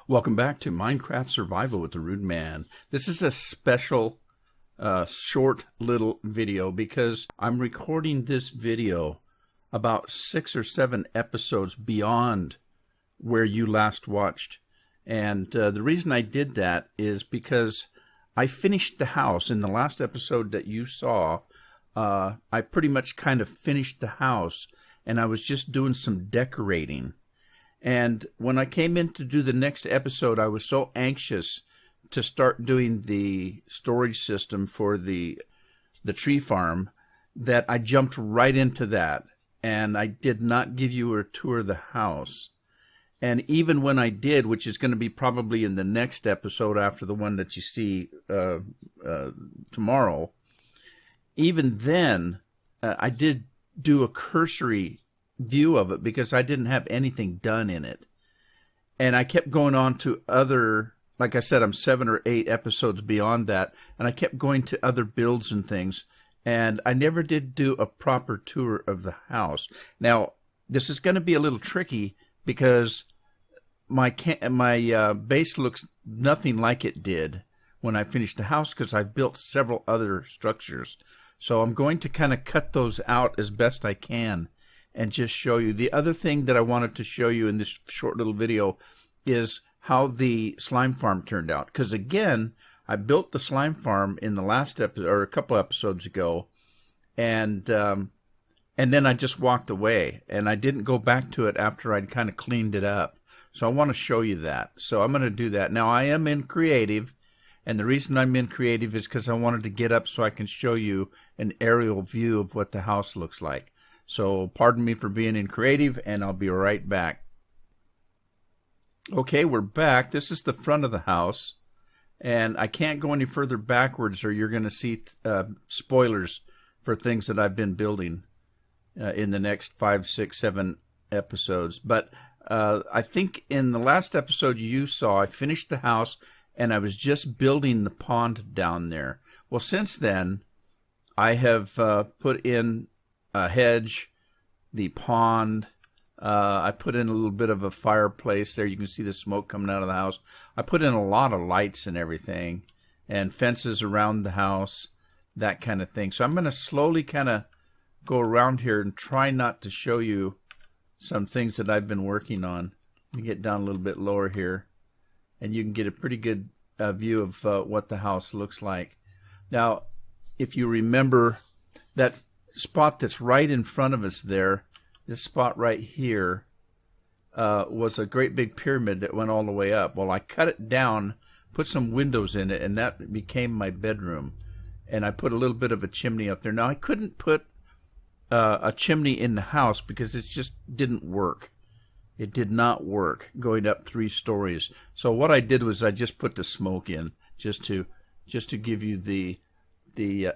Welcome back to Minecraft Survival with the Rudeman. This is a special, short little video because I'm recording this video about 6 or 7 episodes beyond where you last watched. And the reason I did that is because I finished the house in the last episode that you saw. I pretty much kind of finished the house, and I was just doing some decorating. And when I came in to do the next episode, I was so anxious to start doing the storage system for the tree farm that I jumped right into that. And I did not give you a tour of the house. And even when I did, which is going to be probably in the next episode after the one that you see tomorrow, even then, I did do a cursory view of it because I didn't have anything done in it. And I kept going on to other, like I said, I'm 7 or 8 episodes beyond that, and I kept going to other builds and things, and I never did do a proper tour of the house. Now, this is going to be a little tricky because my base looks nothing like it did when I finished the house because I've built several other structures. So I'm going to kind of cut those out as best I can and just show you. The other thing that I wanted to show you in this short little video is how the slime farm turned out. Because again, I built the slime farm in the last episode, or a couple episodes ago, and then I just walked away, and I didn't go back to it after I'd kind of cleaned it up. So I want to show you that. So I'm going to do that. Now I am in creative, and the reason I'm in creative is because I wanted to get up so I can show you an aerial view of what the house looks like. So pardon me for being in creative, and I'll be right back. Okay, we're back. This is the front of the house, and I can't go any further backwards or you're going to see spoilers for things that I've been building in the next 5, 6, 7 episodes. But I think in the last episode you saw, I finished the house, and I was just building the pond down there. Well, since then, I have put in a hedge, the pond. I put in a little bit of a fireplace there. You can see the smoke coming out of the house. I put in a lot of lights and everything, and fences around the house, that kind of thing. So I'm going to slowly kind of go around here and try not to show you some things that I've been working on. Let me get down a little bit lower here, and you can get a pretty good view of what the house looks like. Now, if you remember that spot that's right in front of us there, this spot right here, was a great big pyramid that went all the way up. Well, I cut it down, put some windows in it, and that became my bedroom. And I put a little bit of a chimney up there. Now, I couldn't put a chimney in the house because it just didn't work. It did not work going up 3 stories. So what I did was I just put the smoke in just to give you the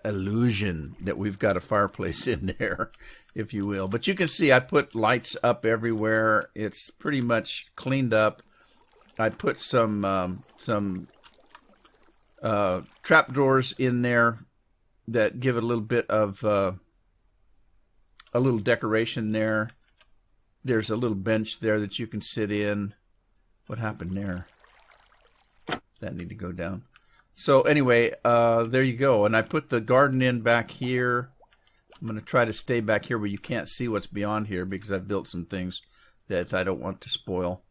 illusion that we've got a fireplace in there, if you will. But you can see I put lights up everywhere. It's pretty much cleaned up. I put some trapdoors in there that give it a little bit of a little decoration there. There's a little bench there that you can sit in. What happened there? That need to go down. So anyway, there you go. And I put the garden in back here. I'm going to try to stay back here where you can't see what's beyond here because I've built some things that I don't want to spoil.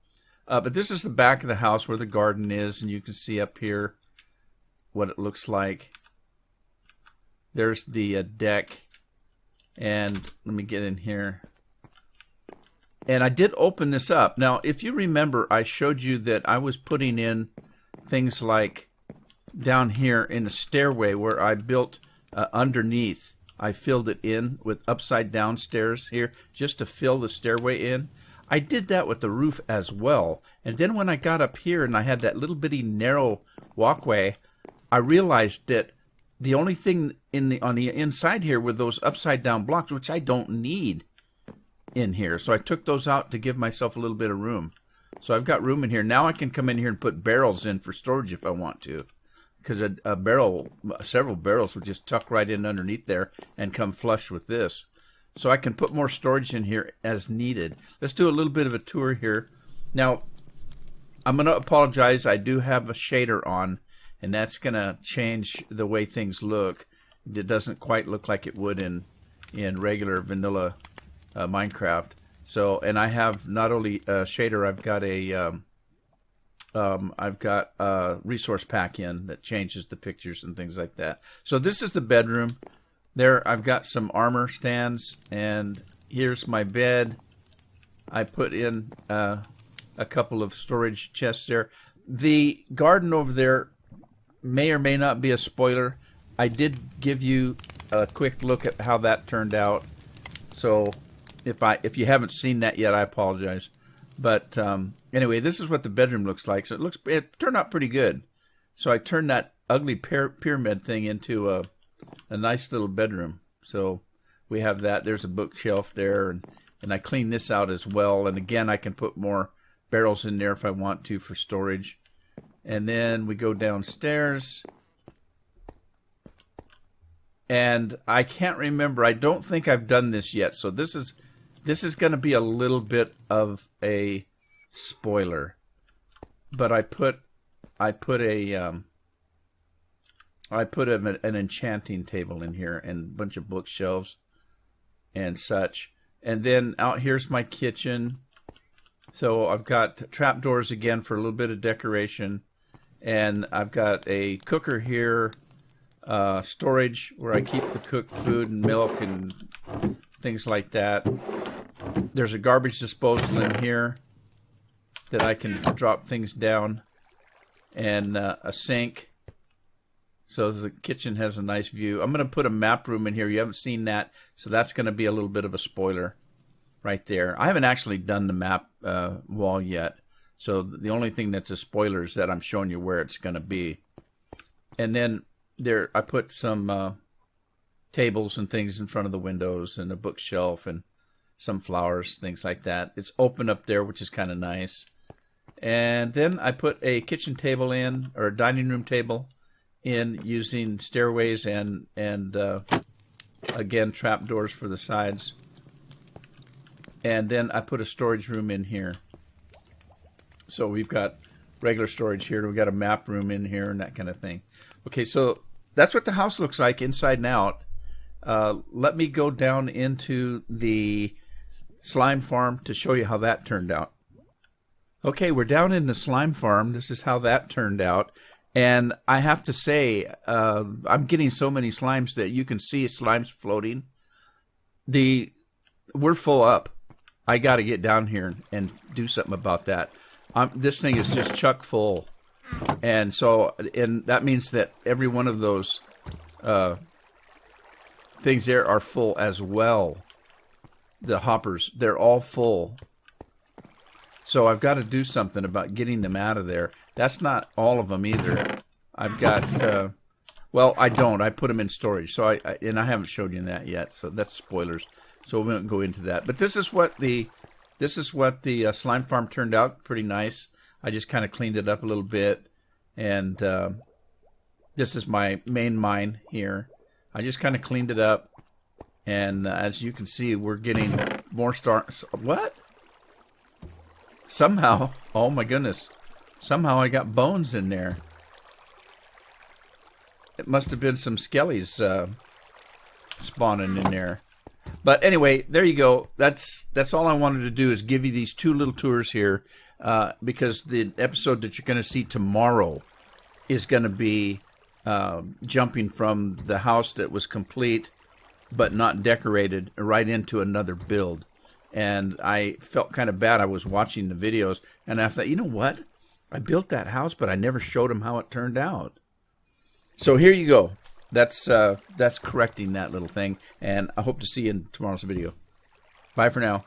But this is the back of the house where the garden is, and you can see up here what it looks like. There's the deck. And let me get in here. And I did open this up. Now, if you remember, I showed you that I was putting in things like down here in a stairway where I built underneath. I filled it in with upside down stairs here just to fill the stairway in. I did that with the roof as well. And then when I got up here and I had that little bitty narrow walkway, I realized that the only thing on the inside here were those upside down blocks, which I don't need in here. So I took those out to give myself a little bit of room. So I've got room in here. Now I can come in here and put barrels in for storage if I want to. Because several barrels will just tuck right in underneath there and come flush with this. So I can put more storage in here as needed. Let's do a little bit of a tour here. Now, I'm going to apologize. I do have a shader on, and that's going to change the way things look. It doesn't quite look like it would in regular vanilla Minecraft. So, and I have not only a shader, I've got a resource pack in that changes the pictures and things like that. So this is the bedroom. There, I've got some armor stands, and here's my bed. I put in a couple of storage chests there. The garden over there may or may not be a spoiler. I did give you a quick look at how that turned out. So if you haven't seen that yet, I apologize. But anyway, this is what the bedroom looks like. So it turned out pretty good. So I turned that ugly pyramid thing into a nice little bedroom. So we have that. There's a bookshelf there, and I cleaned this out as well. And again, I can put more barrels in there if I want to for storage. And then we go downstairs. And I can't remember. I don't think I've done this yet. So this is going to be a little bit of a spoiler. But I put an enchanting table in here and a bunch of bookshelves and such. And then out here's my kitchen. So I've got trapdoors again for a little bit of decoration. And I've got a cooker here. Storage where I keep the cooked food and milk and things like that. There's a garbage disposal in here that I can drop things down, and a sink. So the kitchen has a nice view. I'm going to put a map room in here. You haven't seen that, so that's going to be a little bit of a spoiler right there. I haven't actually done the map wall yet, so the only thing that's a spoiler is that I'm showing you where it's going to be. And then there, I put some tables and things in front of the windows and a bookshelf and some flowers, things like that. It's open up there, which is kind of nice. And then I put a kitchen table in, or a dining room table in, using stairways and again, trapdoors for the sides. And then I put a storage room in here. So we've got regular storage here. We've got a map room in here and that kind of thing. Okay, so that's what the house looks like inside and out. Let me go down into the slime farm to show you how that turned out. Okay, we're down in the slime farm. This is how that turned out. And I have to say, I'm getting so many slimes that you can see slimes floating. We're full up. I got to get down here and do something about that. This thing is just chock full. And that means that every one of those things there are full as well. The hoppers, they're all full. So I've got to do something about getting them out of there. That's not all of them either. I've got, well, I don't. I put them in storage. So I haven't showed you that yet. So that's spoilers. So we won't go into that. But this is what the slime farm turned out. Pretty nice. I just kind of cleaned it up a little bit. And this is my main mine here. I just kind of cleaned it up. And as you can see, we're getting more stars. What? Somehow, oh my goodness, somehow I got bones in there. It must have been some skellies spawning in there. But anyway, there you go. That's all I wanted to do, is give you these two little tours here, because the episode that you're going to see tomorrow is going to be jumping from the house that was complete but not decorated right into another build. And I felt kind of bad. I was watching the videos, and I thought, you know what? I built that house, but I never showed them how it turned out. So here you go. That's correcting that little thing, and I hope to see you in tomorrow's video. Bye for now.